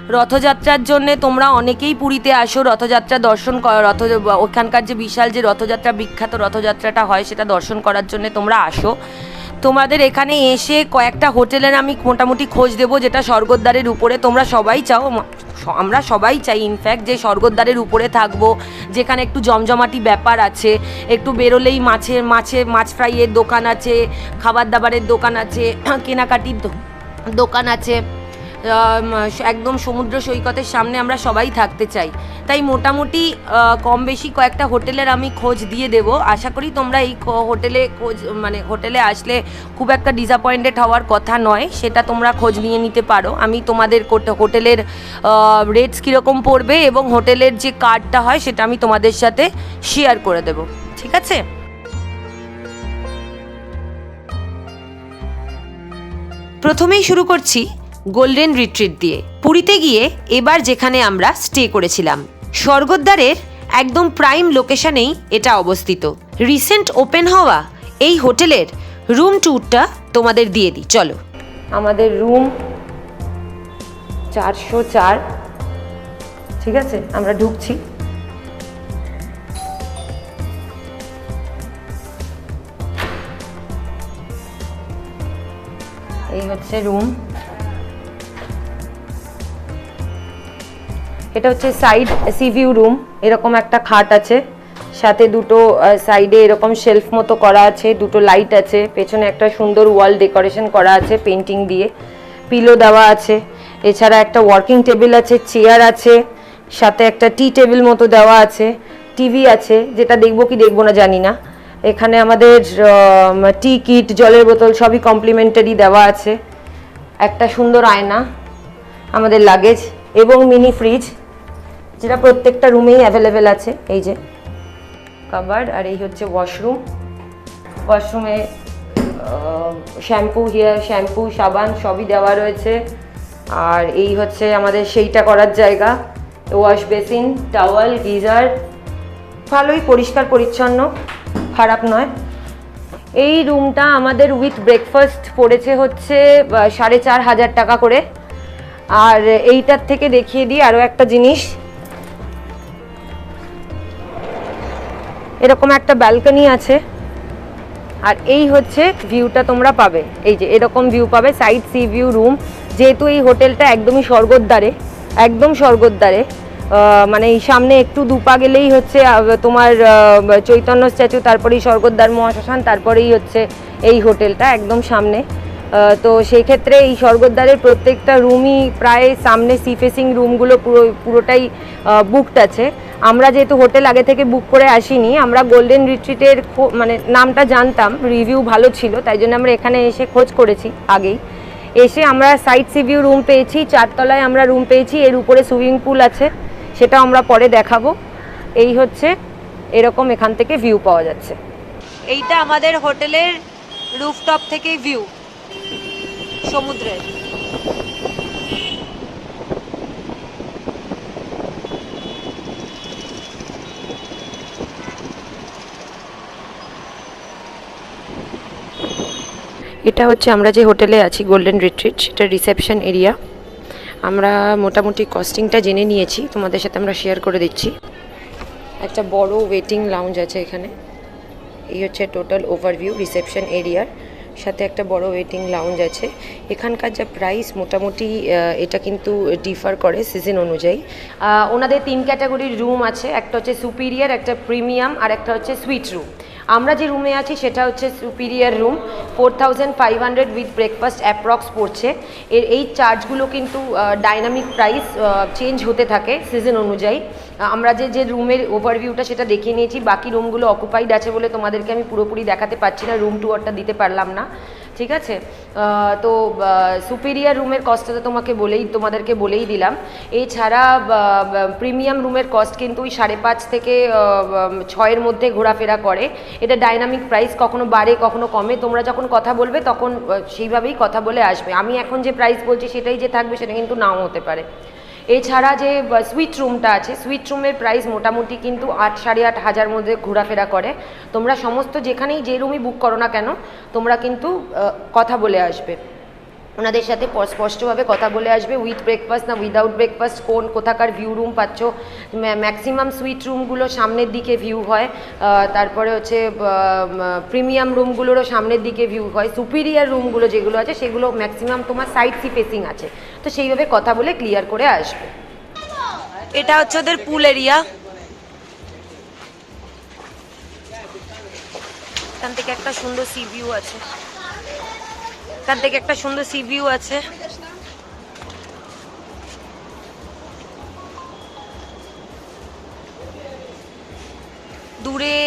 রথযাত্রার জন্যে তোমরা অনেকেই পুরীতে আসো রথযাত্রা দর্শন ওখানকার যে বিশাল যে রথযাত্রা বিখ্যাত রথযাত্রাটা হয় সেটা দর্শন করার জন্য তোমরা আসো। তোমাদের এখানে এসে কয়েকটা হোটেলের আমি মোটামুটি খোঁজ দেবো যেটা স্বর্গদ্বারের উপরে। তোমরা সবাই চাও, আমরা সবাই চাই ইনফ্যাক্ট যে স্বর্গদ্বারের উপরে থাকবো, যেখানে একটু জমজমাটি ব্যাপার আছে, একটু বেরোলেই মাছ ফ্রাইয়ের দোকান আছে, খাবার দাবারের দোকান আছে, কেনাকাটির দোকান আছে, একদম সমুদ্র সৈকতের সামনে আমরা সবাই থাকতে চাই। তাই মোটামুটি কম বেশি কয়েকটা হোটেলের আমি খোঁজ দিয়ে দেব। আশা করি তোমরা এই হোটেলে আসলে খুব একটা ডিসঅ্যাপয়েন্টেড হওয়ার কথা নয়, সেটা তোমরা খোঁজ নিয়ে নিতে পারো। আমি তোমাদের হোটেলের রেটস কীরকম পড়বে এবং হোটেলের যে কার্ডটা হয় সেটা আমি তোমাদের সাথে শেয়ার করে দেব, ঠিক আছে? প্রথমেই শুরু করছি গোল্ডেন রিট্রিট দিয়ে। পুরীতে গিয়ে এবার যেখানে আমরা স্টে করেছিলাম স্বর্গদ্বারের একদম প্রাইম লোকেশনেই এটা অবস্থিত। রিসেন্ট ওপেন হওয়া এই হোটেলের রুম ট্যুরটা তোমাদের দিয়ে দিই, চলো। আমাদের রুম 404, ঠিক আছে, আমরা ঢুকছি। এই হচ্ছে রুম, এটা হচ্ছে সাইড সি ভিউ রুম। এরকম একটা খাট আছে, সাথে দুটো সাইডে এরকম শেলফ মতো করা আছে, দুটো লাইট আছে, পেছনে একটা সুন্দর ওয়াল ডেকোরেশন করা আছে পেন্টিং দিয়ে, পিলো দেওয়া আছে। এছাড়া একটা ওয়ার্কিং টেবিল আছে, চেয়ার আছে, সাথে একটা টি টেবিল মতো দেওয়া আছে, টিভি আছে, যেটা দেখবো কি দেখবো না জানি না। এখানে আমাদের টি কিট, জলের বোতল সবই কমপ্লিমেন্টারি দেওয়া আছে। একটা সুন্দর আয়না, আমাদের লাগেজ এবং মিনি ফ্রিজ, যেটা প্রত্যেকটা রুমেই অ্যাভেলেবেল আছে। এই যে কাবার্ড, আর এই হচ্ছে ওয়াশরুম। ওয়াশরুমে শ্যাম্পু সাবান সবই দেওয়া রয়েছে। আর এই হচ্ছে আমাদের সেইটা করার জায়গা, ওয়াশ বেসিন, টাওয়াল, গিজার, ভালোই পরিষ্কার পরিচ্ছন্ন, খারাপ নয়। এই রুমটা আমাদের উইথ ব্রেকফাস্ট পড়েছে হচ্ছে 4,500 টাকা করে। আর এইটার থেকে দেখিয়ে দিই আরও একটা জিনিস, এরকম একটা ব্যালকনি আছে, আর এই হচ্ছে ভিউটা তোমরা পাবে। এই যে এরকম ভিউ পাবে, সাইড সি ভিউ রুম। যেহেতু এই হোটেলটা একদমই স্বর্গদ্বারে, একদম স্বর্গদ্বারে, মানে এই সামনে একটু দুপা গেলেই হচ্ছে তোমার চৈতন্য স্ট্যাচু, তারপরেই স্বর্গদ্বার মহাশ্মশান, তারপরেই হচ্ছে এই হোটেলটা একদম সামনে। তো সেই ক্ষেত্রে এই স্বর্গদ্বারের প্রত্যেকটা রুমই প্রায় সামনে সি ফেসিং রুমগুলো পুরোটাই বুকড আছে। আমরা যেহেতু হোটেল আগে থেকে বুক করে আসিনি, আমরা গোল্ডেন রিট্রিটের মানে নামটা জানতাম, রিভিউ ভালো ছিল, তাই জন্য আমরা এখানে এসে খোঁজ করেছি আগেই। এসে আমরা সাইড সি ভিউ রুম পেয়েছি, 4 তলায় আমরা রুম পেয়েছি, এর উপরে সুইমিং পুল আছে, সেটাও আমরা পরে দেখাবো। এই হচ্ছে এরকম এখান থেকে ভিউ পাওয়া যাচ্ছে। এইটা আমাদের হোটেলের রুফটপ থেকে ভিউ সমুদ্রের। এটা হচ্ছে আমরা যে হোটেলে আছি গোল্ডেন রিট্রিট, সেটা রিসেপশন এরিয়া। আমরা মোটামুটি কস্টিংটা জেনে নিয়েছি, তোমাদের সাথে আমরা শেয়ার করে দিচ্ছি। একটা বড় ওয়েটিং লাউঞ্জ আছে এখানে। এই হচ্ছে টোটাল ওভারভিউ রিসেপশন এরিয়ার, সাথে একটা বড় ওয়েটিং লাউঞ্জ আছে। এখানকার যা প্রাইস মোটামুটি এটা কিন্তু ডিফার করে সিজন অনুযায়ী। ওনাদের 3 ক্যাটাগরির রুম আছে, একটা হচ্ছে সুপিরিয়ার, একটা প্রিমিয়াম, আর একটা হচ্ছে সুইট রুম। আমরা যে রুমে আছি সেটা হচ্ছে superior room, 4,500 with breakfast approx পড়ছে। এই চার্জগুলো কিন্তু ডাইনামিক প্রাইস চেঞ্জ হতে থাকে সিজন অনুযায়ী। আমরা যে রুমের ওভারভিউটা সেটা দেখিয়ে নিয়েছি, বাকি রুমগুলো অকুপাইড আছে বলে তোমাদেরকে আমি পুরোপুরি দেখাতে পারছি না, রুম টুয়ারটা দিতে পারলাম না, ঠিক আছে? তো সুপিরিয়ার রুমের কস্টটা তো তোমাদেরকে বলেই দিলাম। এছাড়া প্রিমিয়াম রুমের কস্ট কিন্তু ওই 5.5 থেকে 6-এর মধ্যে ঘোরাফেরা করে। এটা ডাইনামিক প্রাইস, কখনো বাড়ে কখনো কমে। তোমরা যখন কথা বলবে তখন সেইভাবেই কথা বলে আসবে। আমি এখন যে প্রাইস বলছি সেটাই যে থাকবে সেটা কিন্তু নাও হতে পারে। এছাড়া যে সুইট রুমটা আছে, সুইট রুমের প্রাইস মোটামুটি কিন্তু 8,500 মধ্যে ঘোরাফেরা করে। তোমরা সমস্ত যেখানেই যে রুমই বুক করো না কেন তোমরা কিন্তু কথা বলে আসবে। ওনাদের সাথে স্পষ্টভাবে কথা বলে আসবে, উইথ ব্রেকফাস্ট না উইদাউট ব্রেকফাস্ট, কোথাকার ভিউ রুম পাচ্ছ। ম্যাক্সিমাম সুইট রুমগুলো সামনের দিকে ভিউ হয়, তারপরে হচ্ছে প্রিমিয়াম রুমগুলোরও সামনের দিকে ভিউ হয়, সুপিরিয়ার রুমগুলো যেগুলো আছে সেগুলো ম্যাক্সিমাম তোমার সাইড সি ফেসিং আছে। তো সেইভাবে কথা বলে ক্লিয়ার করে আসবে। এটা হচ্ছে ওদের পুল এরিয়া, এখান থেকে একটা সুন্দর সি ভিউ আছে, এখান থেকে একটা সুন্দর সি ভিউ আছে। দূরে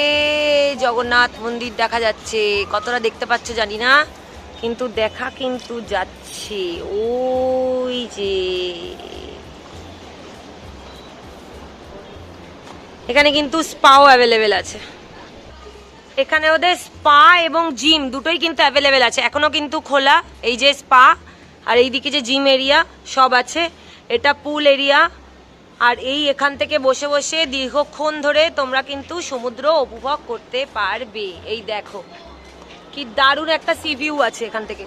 জগন্নাথ মন্দির দেখা যাচ্ছে, কতটা দেখতে পাচ্ছ জানি না, কিন্তু দেখা কিন্তু যাচ্ছে। ওই যে এখানে কিন্তু স্পাও অ্যাভেলেবেল আছে, এখানে ওদের স্পা এবং জিম দুটোই কিন্তু অ্যাভেলেবেল আছে, এখনো কিন্তু খোলা। এই যে স্পা আর এইদিকে যে জিম এরিয়া সব আছে। এটা পুল এরিয়া, আর এই এখান থেকে বসে বসে দীর্ঘক্ষণ ধরে তোমরা কিন্তু সমুদ্র উপভোগ করতে পারবে। এই দেখো কি দারুণ একটা সি ভিউ আছে এখান থেকে।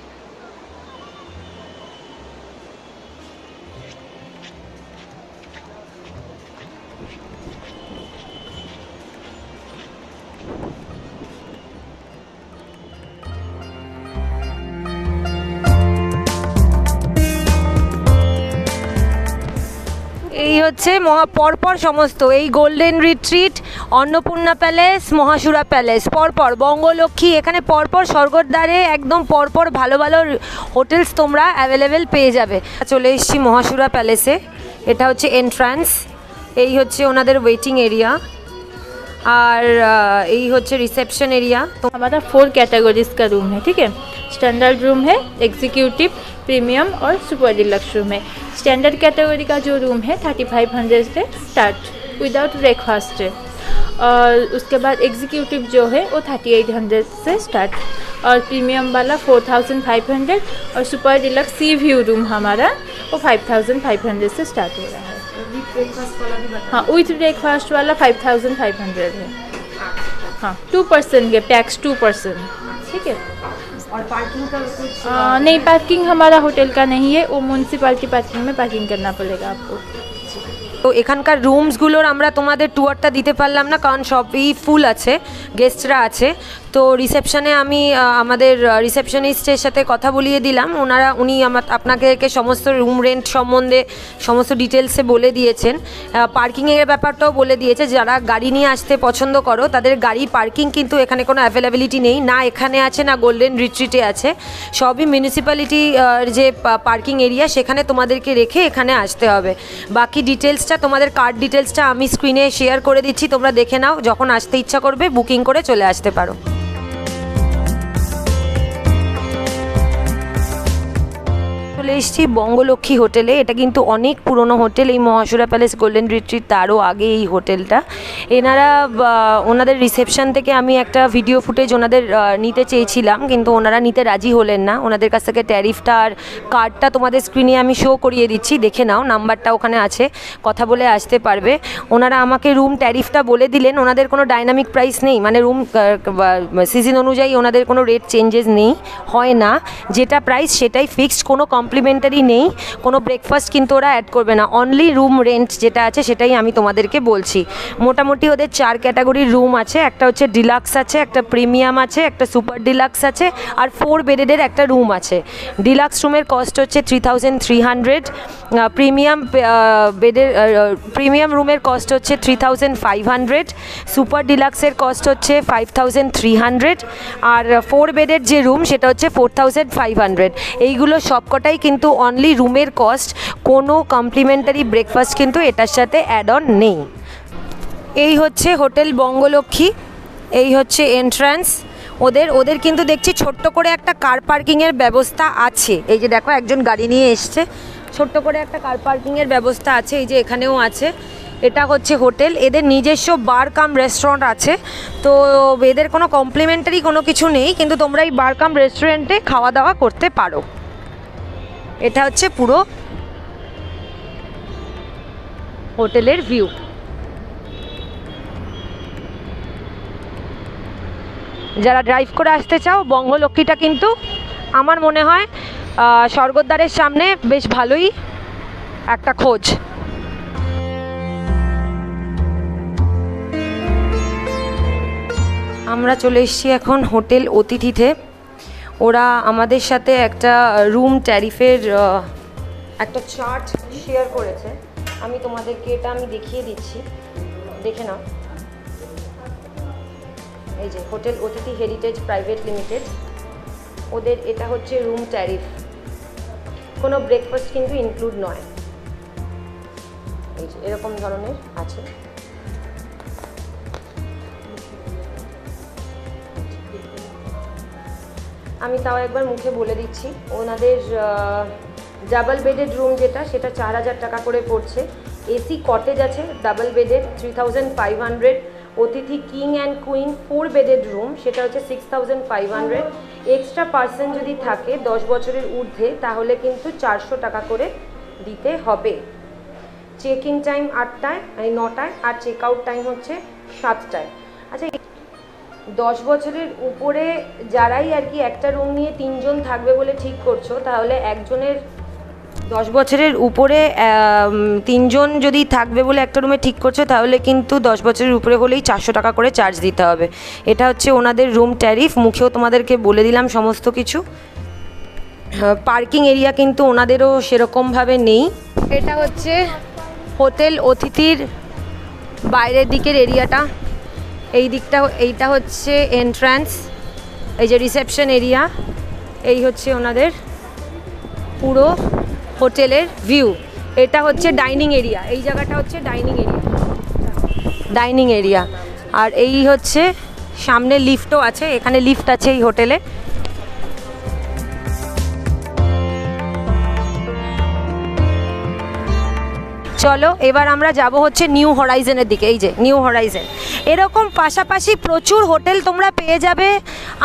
এই হচ্ছে পরপর সমস্ত এই golden retreat, Annapurna palace, Mahasura palace, পরপর বঙ্গলক্ষ্মী, এখানে পরপর স্বর্গদ্বারে একদম পরপর ভালো ভালো হোটেলস তোমরা অ্যাভেলেবেল পেয়ে যাবে। চলে এসেছি মহাসুরা প্যালেসে, এটা হচ্ছে এন্ট্রান্স, এই হচ্ছে ওনাদের ওয়েটিং এরিয়া, और यही होच्छे रिसेप्शन एरिया। तो हमारा 4 कैटेगरीज का रूम है, ठीक है। स्टैंडर्ड रूम है, एग्जीक्यूटिव, प्रीमियम और सुपर डिलक्स रूम है। स्टैंडर्ड कैटेगरी का जो रूम है 3500 से स्टार्ट विदाउट ब्रेकफास्ट है, और उसके बाद एग्जीक्यूटिव जो है वो 3800 से स्टार्ट, और प्रीमियम वाला 4500, और सुपर डिलक्स सी व्यू रूम हमारा वो 5500 से स्टार्ट हो रहा है। हाँ, विथ ब्रेकफास्ट वाला 5500 है। हाँ, 2% के टैक्स 2%, ठीक है। और पार्किंग का कुछ नहीं, पार्किंग हमारा होटल का नहीं है, वो म्यूनसिपालिटी पार्किंग में पार्किंग करना पड़ेगा आपको। তো এখানকার রুমসগুলোর আমরা তোমাদের ট্যুরটা দিতে পারলাম না, কারণ সবই ফুল আছে, গেস্টরা আছে। তো রিসেপশনে আমি আমাদের রিসেপশনিস্টের সাথে কথা বলিয়ে দিলাম, উনি আপনাকে সমস্ত রুম রেন্ট সম্বন্ধে সমস্ত ডিটেলসে বলে দিয়েছেন, পার্কিংয়ের ব্যাপারটাও বলে দিয়েছে। যারা গাড়ি নিয়ে আসতে পছন্দ করো তাদের গাড়ি পার্কিং কিন্তু এখানে কোনো অ্যাভেলেবিলিটি নেই, না এখানে আছে না গোল্ডেন রিট্রিটে আছে, সবই মিউনিসিপ্যালিটি যে পার্কিং এরিয়া সেখানে তোমাদেরকে রেখে এখানে আসতে হবে। বাকি ডিটেলসটা তোমাদের কার্ড ডিটেলসটা আমি স্ক্রিনে শেয়ার করে দিচ্ছি, তোমরা দেখে নাও, যখন আসতে ইচ্ছা করবে বুকিং করে চলে আসতে পারো। চলে এসেছি বঙ্গলক্ষ্মী হোটেলে, এটা কিন্তু অনেক পুরনো হোটেল, এই মহাসুরা প্যালেস গোল্ডেন রিট্রিট তারও আগে এই হোটেলটা। এনারা ওনাদের রিসেপশন থেকে আমি একটা ভিডিও ফুটেজ ওনাদের নিতে চেয়েছিলাম, কিন্তু ওনারা নিতে রাজি হলেন না। ওনাদের কাছ থেকে ট্যারিফটা আর কার্ডটা তোমাদের স্ক্রিনে আমি শো করিয়ে দিচ্ছি, দেখে নাও, নাম্বারটা ওখানে আছে, কথা বলে আসতে পারবে। ওনারা আমাকে রুম ট্যারিফটা বলে দিলেন, ওনাদের কোনো ডাইনামিক প্রাইস নেই, মানে রুম সিজন অনুযায়ী ওনাদের কোনো রেট চেঞ্জেস নেই, হয় না, যেটা প্রাইস সেটাই ফিক্সড, কোনো কমপ্লিমেন্টারি নেই, কোনো ব্রেকফাস্ট কিন্তু ওরা অ্যাড করবে না, অনলি রুম রেন্ট যেটা আছে সেটাই আমি তোমাদেরকে বলছি। মোটামুটি ওদের 4 ক্যাটাগরির রুম আছে, একটা হচ্ছে ডিলাক্স আছে, একটা প্রিমিয়াম আছে, একটা সুপার ডিলাক্স আছে, আর 4 বেডের একটা রুম আছে। ডিলাক্স রুমের কস্ট হচ্ছে 3300, প্রিমিয়াম রুমের কস্ট হচ্ছে 3500, সুপার ডিলাক্সের কস্ট হচ্ছে 5300, আর 4 বেডের যে রুম সেটা হচ্ছে 4500। এইগুলো সবকটাই কিন্তু অনলি রুমের কস্ট, কোনো কমপ্লিমেন্টারি ব্রেকফাস্ট কিন্তু এটার সাথে অ্যাড অন নেই। এই হচ্ছে হোটেল বঙ্গলক্ষ্মী, এই হচ্ছে এন্ট্রান্স। ওদের কিন্তু দেখছি ছোট্ট করে একটা কার পার্কিংয়ের ব্যবস্থা আছে, এই যে দেখো একজন গাড়ি নিয়ে এসছে, ছোট্ট করে একটা কার পার্কিংয়ের ব্যবস্থা আছে, এই যে এখানেও আছে। এটা হচ্ছে হোটেল, এদের নিজস্ব বার কাম রেস্টুরেন্ট আছে, তো এদের কোনো কমপ্লিমেন্টারি কোনো কিছু নেই, কিন্তু তোমরা এই বার কাম রেস্টুরেন্টে খাওয়া দাওয়া করতে পারো। এটা হচ্ছে পুরো হোটেলের ভিউ। যারা ড্রাইভ করে আসতে চাও, বঙ্গলক্ষ্মীটা কিন্তু আমার মনে হয় স্বর্গদ্বারের সামনে বেশ ভালোই একটা খোঁজ। আমরা চলে এসেছি এখন হোটেল অতিথিতে। ওরা আমাদের সাথে একটা রুম ট্যারিফের একটা চার্ট শেয়ার করেছে। আমি তোমাদেরকে এটা দেখিয়ে দিচ্ছি, দেখে নাও। এই যে হোটেল অতিথি হেরিটেজ প্রাইভেট লিমিটেড, ওদের এটা হচ্ছে রুম ট্যারিফ। কোনো ব্রেকফাস্ট কিন্তু ইনক্লুড নয়। এই যে এরকম ধরনের আছে। আমি তাও একবার মুখে বলে দিচ্ছি, ওনাদের ডাবল বেডেড রুম যেটা, সেটা 4000 টাকা করে পড়ছে। এসি কটেজ আছে ডাবল বেডেড 3500। অতিথি king and queen 4 bedded room, সেটা হচ্ছে 6500। এক্সট্রা পার্সন যদি থাকে 10 বছরের ঊর্ধ্বে তাহলে কিন্তু 400 টাকা করে দিতে হবে। চেক ইন টাইম 8টায় 9টায়, আর চেক আউট টাইম হচ্ছে 7টায়। আচ্ছা, 10 বছরের উপরে যারাই আর কি একটা রুম নিয়ে 3 জন থাকবে বলে ঠিক করছো, তাহলে একজনের 10 বছরের উপরে 3 জন যদি থাকবে বলে একটা রুমে ঠিক করছো, তাহলে কিন্তু 10 বছরের উপরে হলেই 400 টাকা করে চার্জ দিতে হবে। এটা হচ্ছে ওনাদের রুম ট্যারিফ। মুখেও তোমাদেরকে বলে দিলাম সমস্ত কিছু। পার্কিং এরিয়া কিন্তু ওনাদেরও সেরকমভাবে নেই। এটা হচ্ছে হোটেল অতিথির বাইরের দিকের এরিয়াটা। এইটা হচ্ছে এন্ট্রান্স, এই যে রিসেপশন এরিয়া। এই হচ্ছে ওনাদের পুরো হোটেলের ভিউ। এটা হচ্ছে ডাইনিং এরিয়া, এই জায়গাটা হচ্ছে ডাইনিং এরিয়া। আর এই হচ্ছে সামনে লিফটও আছে, এখানে লিফট আছে এই হোটেলে। চলো এবার আমরা যাব হচ্ছে নিউ হরাইজনের দিকে। এই যে নিউ হরাইজন, এরকম পাশাপাশি প্রচুর হোটেল তোমরা পেয়ে যাবে।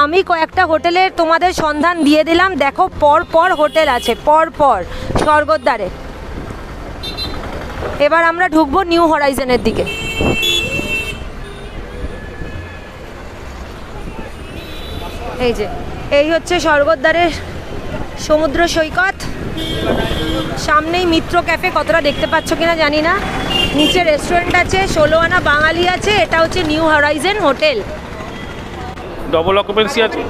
আমি কয়েকটা হোটেলের তোমাদের সন্ধান দিয়ে দিলাম। দেখো পর পর হোটেল আছে, পর পর স্বর্গদ্বারে। এবার আমরা ঢুকবো নিউ হরাইজনের দিকে। এই যে এই হচ্ছে স্বর্গদ্বারের সমুদ্র সৈকত। সামনেই মিত্র ক্যাফে, কতটা দেখতে পাচ্ছ কিনা জানি না। নিচে রেস্টুরেন্ট আছে, 16 আনা বাঙালি আছে। এটা হচ্ছে new Horizon hotel. Double occupancy আছে।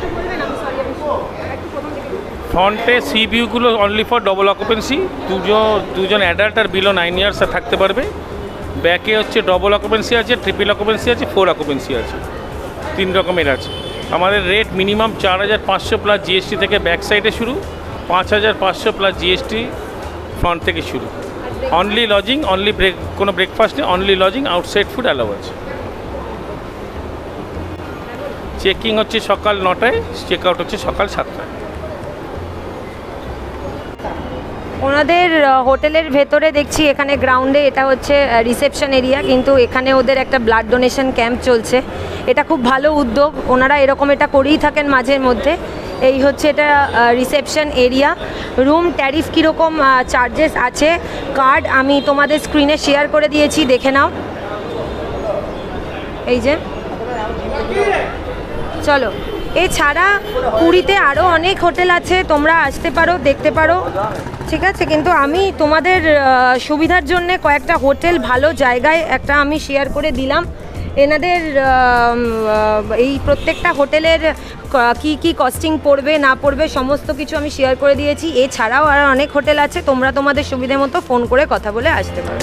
ফ্রন্টে সি ভিউগুলো অনলি ফর ডবল অকুপেন্সি, দুজন অ্যাডাল্ট আর বিলো 9 ইয়ার্স থাকতে পারবে। ব্যাকে হচ্ছে ডবল অকুপেন্সি আছে, ট্রিপল অকুপেন্সি আছে, 4 অকুপেন্সি আছে, 3 রকমের আছে। আমাদের রেট মিনিমাম 4500 প্লাস জিএসটি থেকে ব্যাক সাইডে শুরু, 5500 প্লাস জিএসটি ফ্রন্ট থেকে শুরু। অনলি লজিং, অনলি কোনো ব্রেকফাস্ট নেই, only lodging, outside food allow আছে। চেকিং হচ্ছে সকাল 9টায়, চেক আউট হচ্ছে সকাল 7টায়। ওনাদের হোটেলের ভেতরে দেখছি এখানে গ্রাউন্ডে এটা হচ্ছে রিসেপশন এরিয়া, কিন্তু এখানে ওদের একটা ব্লাড ডোনেশন ক্যাম্প চলছে। এটা খুব ভালো উদ্যোগ, ওনারা এরকম এটা করেই থাকেন মাঝের মধ্যে। এই হচ্ছে এটা রিসেপশন এরিয়া। রুম ট্যারিফ কীরকম চার্জেস আছে, কার্ড আমি তোমাদের স্ক্রিনে শেয়ার করে দিয়েছি, দেখে নাও। এই যে চলো, এছাড়া পুরীতে আরও অনেক হোটেল আছে, তোমরা আসতে পারো, দেখতে পারো, ঠিক আছে। কিন্তু আমি তোমাদের সুবিধার জন্য কয়েকটা হোটেল ভালো জায়গায় একটা আমি শেয়ার করে দিলাম। এনাদের এই প্রত্যেকটা হোটেলের কি কস্টিং পড়বে না পড়বে সমস্ত কিছু আমি শেয়ার করে দিয়েছি। এছাড়াও আরও অনেক হোটেল আছে, তোমরা তোমাদের সুবিধে মতো ফোন করে কথা বলে আসতে পারো।